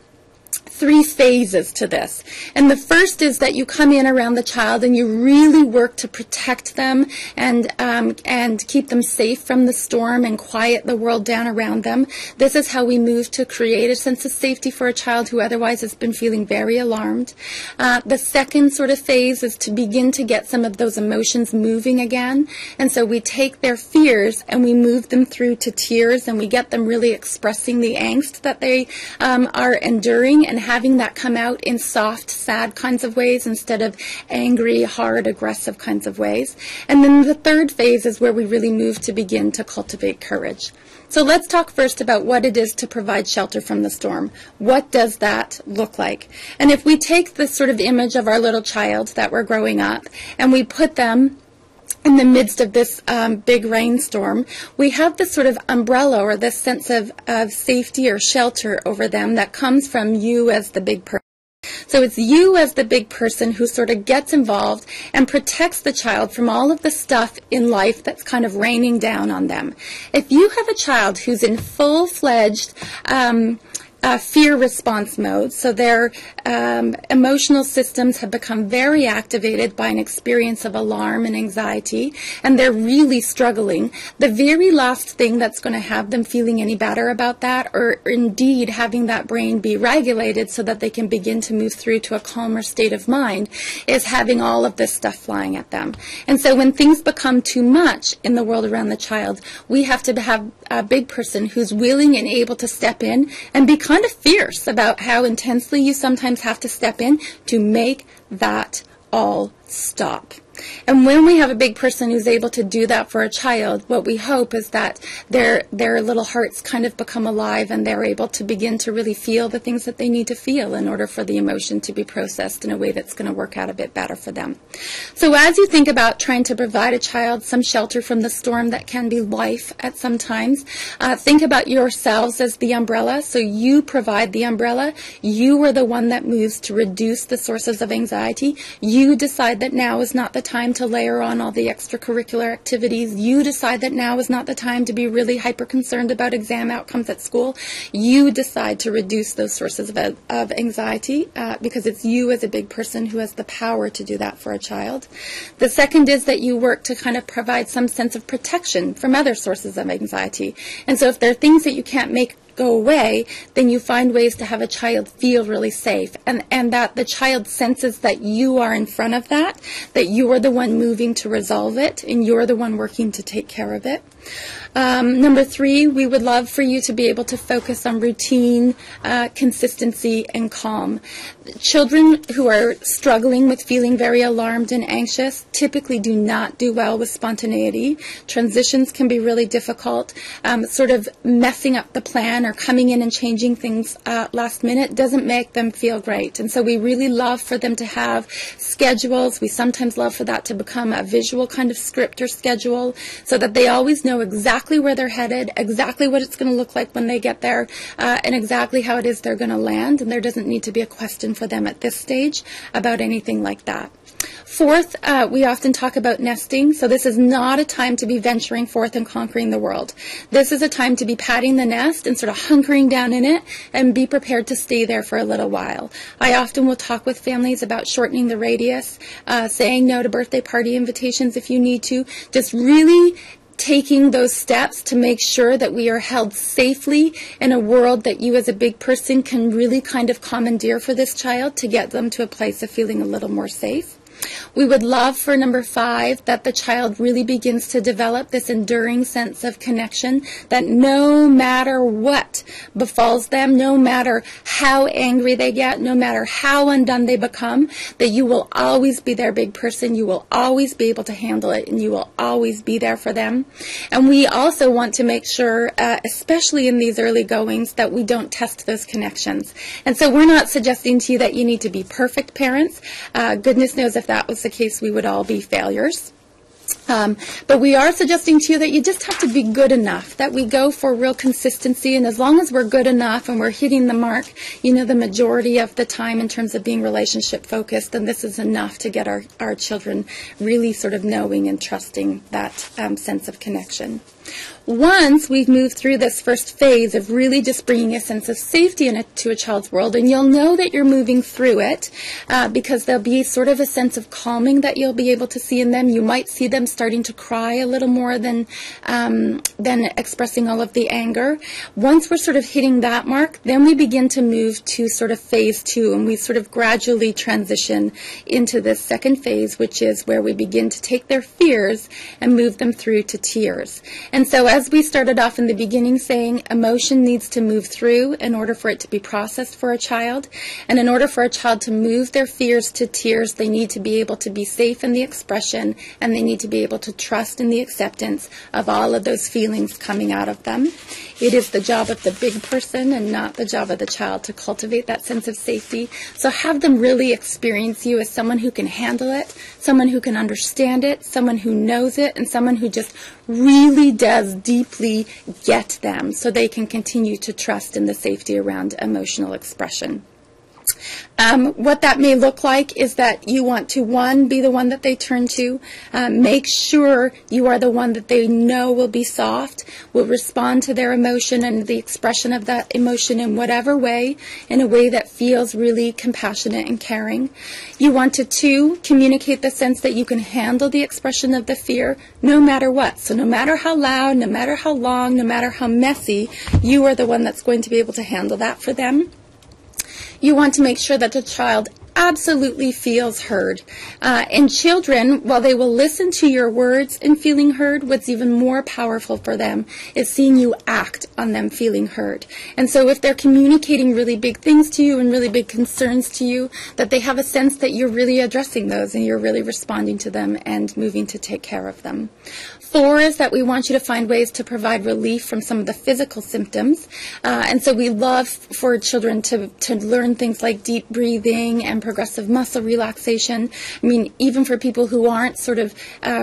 3 phases to this. And the first is that you come in around the child and you really work to protect them and keep them safe from the storm and quiet the world down around them. This is how we move to create a sense of safety for a child who otherwise has been feeling very alarmed. The second sort of phase is to begin to get some of those emotions moving again. And so we take their fears and we move them through to tears and we get them really expressing the angst that they are enduring and having that come out in soft, sad kinds of ways instead of angry, hard, aggressive kinds of ways. And then the third phase is where we really move to begin to cultivate courage. So let's talk first about what it is to provide shelter from the storm. What does that look like? And if we take this sort of image of our little child that we're growing up and we put them in the midst of this big rainstorm, we have this sort of umbrella or this sense of safety or shelter over them that comes from you as the big person. So it's you as the big person who sort of gets involved and protects the child from all of the stuff in life that's kind of raining down on them. If you have a child who's in full-fledged fear response mode, so their emotional systems have become very activated by an experience of alarm and anxiety, and they're really struggling. The very last thing that's going to have them feeling any better about that, or indeed having that brain be regulated so that they can begin to move through to a calmer state of mind, is having all of this stuff flying at them. And so when things become too much in the world around the child, we have to have a big person who's willing and able to step in and be kind of fierce about how intensely you sometimes have to step in to make that all stop. And when we have a big person who's able to do that for a child, what we hope is that their little hearts kind of become alive and they're able to begin to really feel the things that they need to feel in order for the emotion to be processed in a way that's going to work out a bit better for them. So as you think about trying to provide a child some shelter from the storm that can be life at some times, think about yourselves as the umbrella. So you provide the umbrella. You are the one that moves to reduce the sources of anxiety. You decide that now is not the time to layer on all the extracurricular activities. You decide that now is not the time to be really hyper concerned about exam outcomes at school. You decide to reduce those sources of anxiety because it's you as a big person who has the power to do that for a child. The second is that you work to kind of provide some sense of protection from other sources of anxiety. And so if there are things that you can't make go away, then you find ways to have a child feel really safe and that the child senses that you are in front of that you are the one moving to resolve it and you're the one working to take care of it. Number 3, we would love for you to be able to focus on routine, consistency, and calm. Children who are struggling with feeling very alarmed and anxious typically do not do well with spontaneity. Transitions can be really difficult. Sort of messing up the plan or coming in and changing things last minute doesn't make them feel great. And so we really love for them to have schedules. We sometimes love for that to become a visual kind of script or schedule so that they always know exactly where they're headed, exactly what it's going to look like when they get there, and exactly how it is they're going to land. And there doesn't need to be a question for them at this stage about anything like that. Fourth, we often talk about nesting. So this is not a time to be venturing forth and conquering the world. This is a time to be patting the nest and sort of hunkering down in it and be prepared to stay there for a little while. I often will talk with families about shortening the radius, saying no to birthday party invitations if you need to, just really taking those steps to make sure that we are held safely in a world that you as a big person can really kind of commandeer for this child to get them to a place of feeling a little more safe. We would love for number 5 that the child really begins to develop this enduring sense of connection, that no matter what befalls them, no matter how angry they get, no matter how undone they become, that you will always be their big person, you will always be able to handle it, and you will always be there for them. And we also want to make sure, especially in these early goings, that we don't test those connections. And so we're not suggesting to you that you need to be perfect parents. Goodness knows if that was the case, we would all be failures. But we are suggesting to you that you just have to be good enough, that we go for real consistency, and as long as we're good enough and we're hitting the mark, the majority of the time in terms of being relationship focused, then this is enough to get our children really sort of knowing and trusting that sense of connection. Once we've moved through this first phase of really just bringing a sense of safety into a child's world, and you'll know that you're moving through it because there'll be sort of a sense of calming that you'll be able to see in them. You might see them starting to cry a little more than expressing all of the anger. Once we're sort of hitting that mark, then we begin to move to sort of phase 2, and we sort of gradually transition into this second phase, which is where we begin to take their fears and move them through to tears. And so as we started off in the beginning saying, emotion needs to move through in order for it to be processed for a child. And in order for a child to move their fears to tears, they need to be able to be safe in the expression, and they need to be able to trust in the acceptance of all of those feelings coming out of them. It is the job of the big person and not the job of the child to cultivate that sense of safety. So have them really experience you as someone who can handle it, someone who can understand it, someone who knows it, and someone who just really does deeply get them so they can continue to trust in the safety around emotional expression. What that may look like is that you want to, one, be the one that they turn to. Make sure you are the one that they know will be soft, will respond to their emotion and the expression of that emotion in whatever way, in a way that feels really compassionate and caring. You want to, two, communicate the sense that you can handle the expression of the fear no matter what. So no matter how loud, no matter how long, no matter how messy, you are the one that's going to be able to handle that for them. You want to make sure that the child absolutely feels heard. And children, while they will listen to your words and feeling heard, what's even more powerful for them is seeing you act on them feeling heard. And so if they're communicating really big things to you and really big concerns to you, that they have a sense that you're really addressing those and you're really responding to them and moving to take care of them. 4 is that we want you to find ways to provide relief from some of the physical symptoms. And so we love for children to learn things like deep breathing and progressive muscle relaxation. I mean, even for people who aren't sort of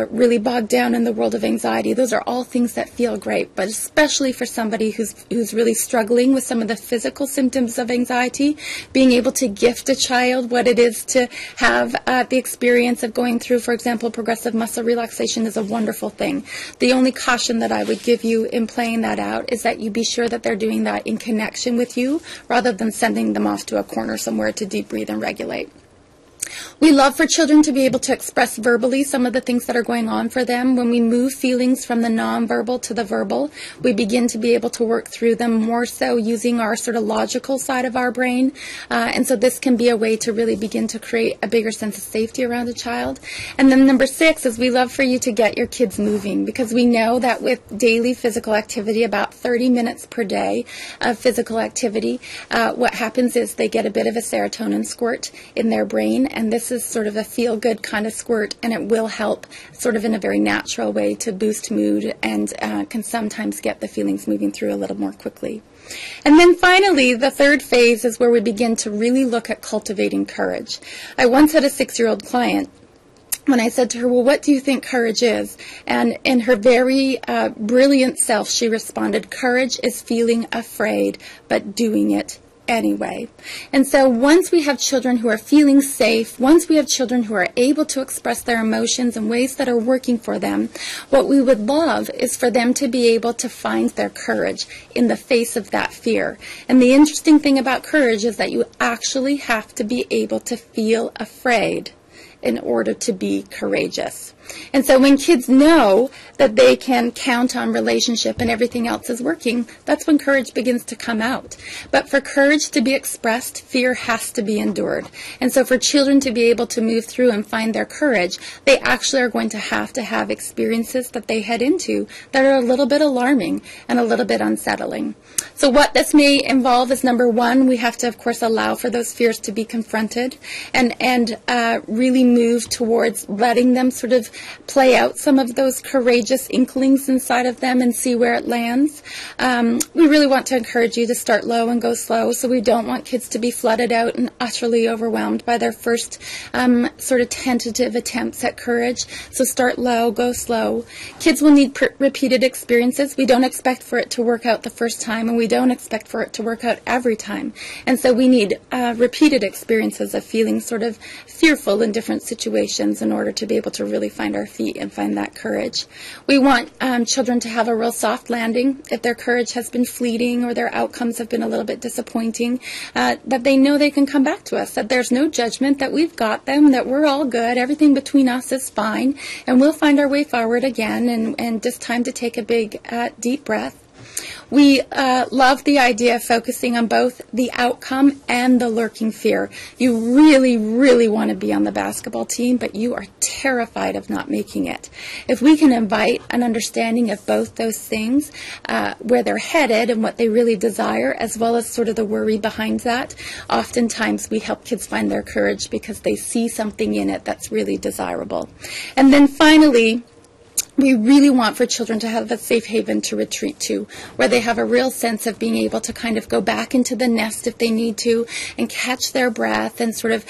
really bogged down in the world of anxiety, those are all things that feel great. But especially for somebody who's really struggling with some of the physical symptoms of anxiety, being able to gift a child what it is to have the experience of going through, for example, progressive muscle relaxation is a wonderful thing. The only caution that I would give you in playing that out is that you be sure that they're doing that in connection with you rather than sending them off to a corner somewhere to deep breathe and regulate. We love for children to be able to express verbally some of the things that are going on for them. When we move feelings from the nonverbal to the verbal, we begin to be able to work through them more so using our sort of logical side of our brain. And so this can be a way to really begin to create a bigger sense of safety around a child. And then number 6 is we love for you to get your kids moving, because we know that with daily physical activity, about 30 minutes per day of physical activity, what happens is they get a bit of a serotonin squirt in their brain. And this is sort of a feel-good kind of squirt, and it will help sort of in a very natural way to boost mood and can sometimes get the feelings moving through a little more quickly. And then finally, the third phase is where we begin to really look at cultivating courage. I once had a 6-year-old client when I said to her, well, what do you think courage is? And in her very brilliant self, she responded, courage is feeling afraid, but doing it anyway. And so once we have children who are feeling safe, once we have children who are able to express their emotions in ways that are working for them, what we would love is for them to be able to find their courage in the face of that fear. And the interesting thing about courage is that you actually have to be able to feel afraid in order to be courageous. And so when kids know that they can count on relationship and everything else is working, that's when courage begins to come out. But for courage to be expressed, fear has to be endured. And so for children to be able to move through and find their courage, they actually are going to have experiences that they head into that are a little bit alarming and a little bit unsettling. So what this may involve is, number one, we have to, of course, allow for those fears to be confronted and really move towards letting them sort of play out some of those courageous inklings inside of them and see where it lands. We really want to encourage you to start low and go slow, so we don't want kids to be flooded out and utterly overwhelmed by their first sort of tentative attempts at courage. So start low, go slow. Kids will need repeated experiences. We don't expect for it to work out the first time, and we don't expect for it to work out every time. And so we need repeated experiences of feeling sort of fearful in different situations in order to be able to really find our feet and find that courage. We want children to have a real soft landing if their courage has been fleeting or their outcomes have been a little bit disappointing, that they know they can come back to us, that there's no judgment, that we've got them, that we're all good, everything between us is fine, and we'll find our way forward again, and just time to take a big deep breath. We love the idea of focusing on both the outcome and the lurking fear. You really, really want to be on the basketball team, but you are terrified of not making it. If we can invite an understanding of both those things, where they're headed and what they really desire, as well as sort of the worry behind that, oftentimes we help kids find their courage because they see something in it that's really desirable. And then finally, we really want for children to have a safe haven to retreat to, where they have a real sense of being able to kind of go back into the nest if they need to and catch their breath and sort of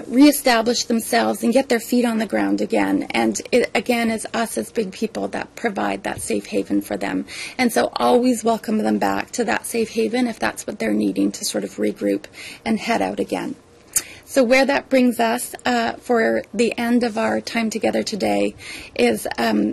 reestablish themselves and get their feet on the ground again. And it, again, is us as big people that provide that safe haven for them. And so always welcome them back to that safe haven if that's what they're needing to sort of regroup and head out again. So where that brings us for the end of our time together today is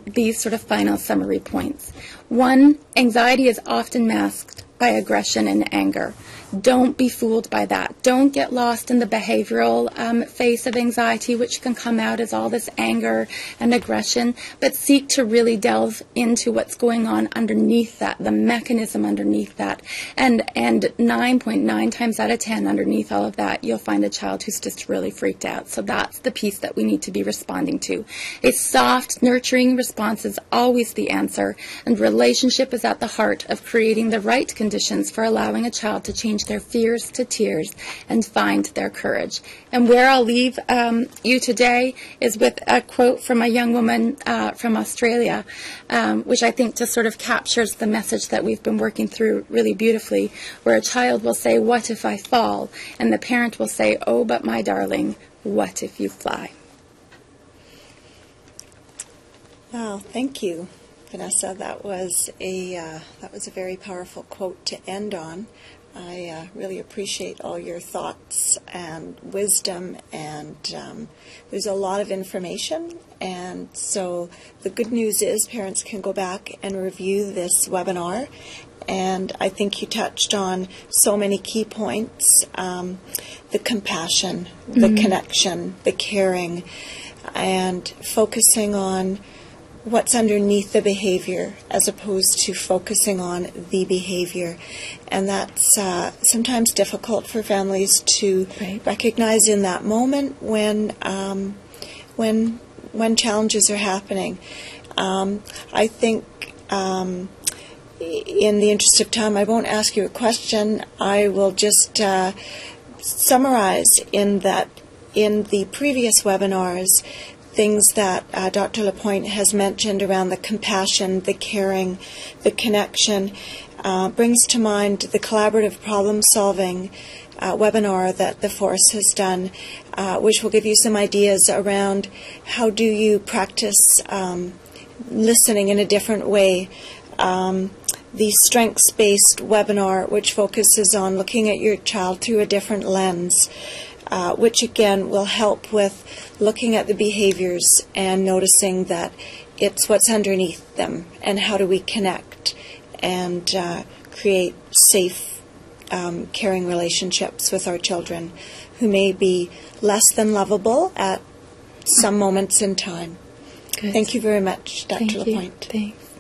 these sort of final summary points. One, anxiety is often masked by aggression and anger. Don't be fooled by that. Don't get lost in the behavioral phase of anxiety, which can come out as all this anger and aggression, but seek to really delve into what's going on underneath that, the mechanism underneath that. And 9.9 times out of 10 underneath all of that, you'll find a child who's just really freaked out. So that's the piece that we need to be responding to. A soft, nurturing response is always the answer, and relationship is at the heart of creating the right conditions for allowing a child to change their fears to tears and find their courage. And where I'll leave you today is with a quote from a young woman from Australia, which I think just sort of captures the message that we've been working through really beautifully, where a child will say, "What if I fall?" And the parent will say, "Oh, but my darling, what if you fly?" Wow, thank you, Vanessa. That was a very powerful quote to end on. I really appreciate all your thoughts and wisdom, and there's a lot of information, and so the good news is parents can go back and review this webinar, and I think you touched on so many key points, the compassion, the connection, the caring, and focusing on what's underneath the behavior as opposed to focusing on the behavior. And that's sometimes difficult for families to recognize in that moment when challenges are happening. I think in the interest of time, I won't ask you a question. I will just summarize in that in the previous webinars, things that Dr. Lapointe has mentioned around the compassion, the caring, the connection, brings to mind the collaborative problem-solving webinar that the Force has done, which will give you some ideas around how do you practice listening in a different way. The strengths-based webinar, which focuses on looking at your child through a different lens, which again will help with looking at the behaviors and noticing that it's what's underneath them and how do we connect and create safe, caring relationships with our children who may be less than lovable at some moments in time. Good. Thank you very much, Dr. Thank you. Lapointe. Thanks.